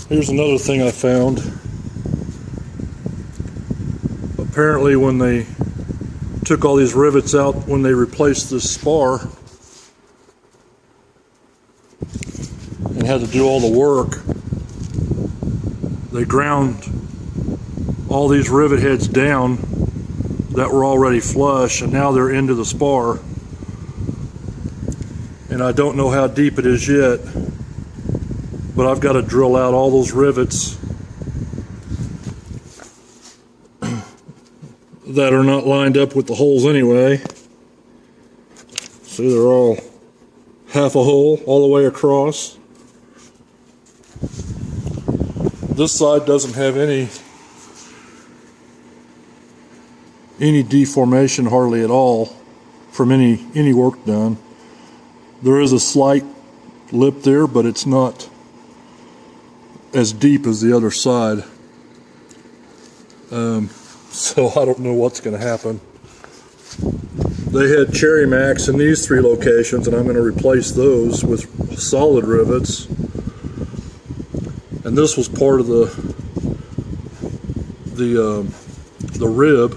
Here's another thing I found. Apparently when they took all these rivets out when they replaced this spar and had to do all the work, they ground all these rivet heads down that were already flush, and now they're into the spar. And I don't know how deep it is yet, but I've got to drill out all those rivets that are not lined up with the holes anyway. See, they're all half a hole all the way across. This side doesn't have any deformation hardly at all from any work done. There is a slight lip there, but it's not as deep as the other side. So I don't know what's going to happen. They had Cherry Max in these 3 locations, and I'm going to replace those with solid rivets. And this was part of the rib,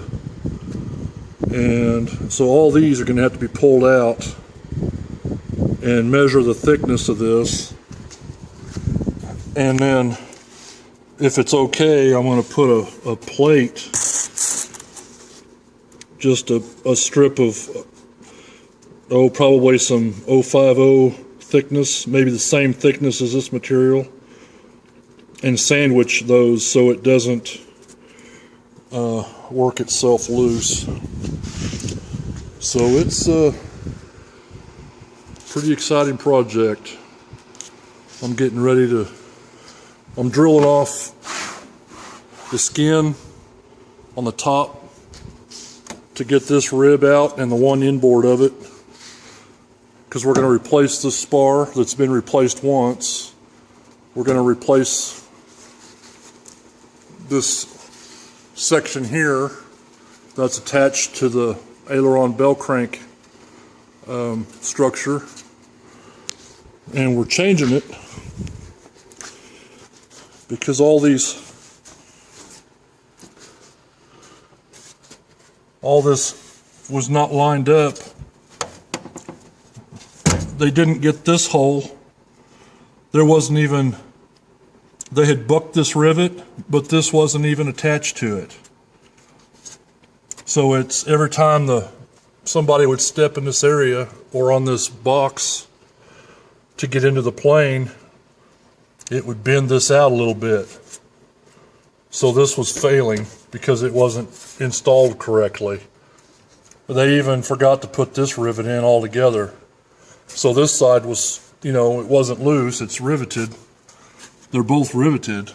and so all these are going to have to be pulled out and measure the thickness of this, and then if it's okay, I'm going to put a plate, just a strip of probably some 050 thickness, maybe the same thickness as this material, and sandwich those so it doesn't work itself loose. So it's a pretty exciting project. I'm getting ready to, I'm drilling off the skin on the top to get this rib out and the one inboard of it, because we're going to replace this spar that's been replaced once. We're going to replace this section here that's attached to the aileron bell crank structure, and we're changing it because all this was not lined up. They didn't get this hole. There wasn't even, they had bucked this rivet, but this wasn't even attached to it. So it's every time somebody would step in this area or on this box to get into the plane, it would bend this out a little bit. So this was failing because it wasn't installed correctly. They even forgot to put this rivet in altogether. So this side was, it wasn't loose, it's riveted. They're both riveted.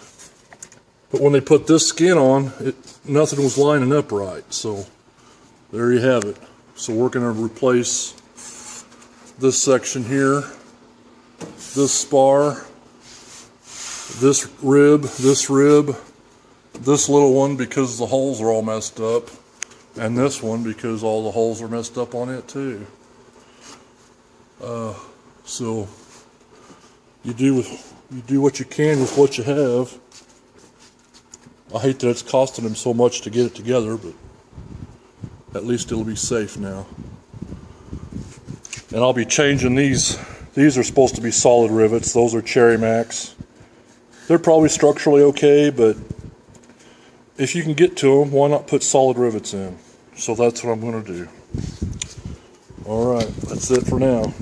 But when they put this skin on, nothing was lining up right. So there you have it. So we're going to replace this section here, this spar, this rib, this little one because the holes are all messed up, and this one because all the holes are messed up on it too. So you do what you can with what you have. I hate that it's costing them so much to get it together, but at least it'll be safe now. And I'll be changing these. These are supposed to be solid rivets. Those are Cherry Max. They're probably structurally okay, but if you can get to them, why not put solid rivets in? So that's what I'm going to do. All right, that's it for now.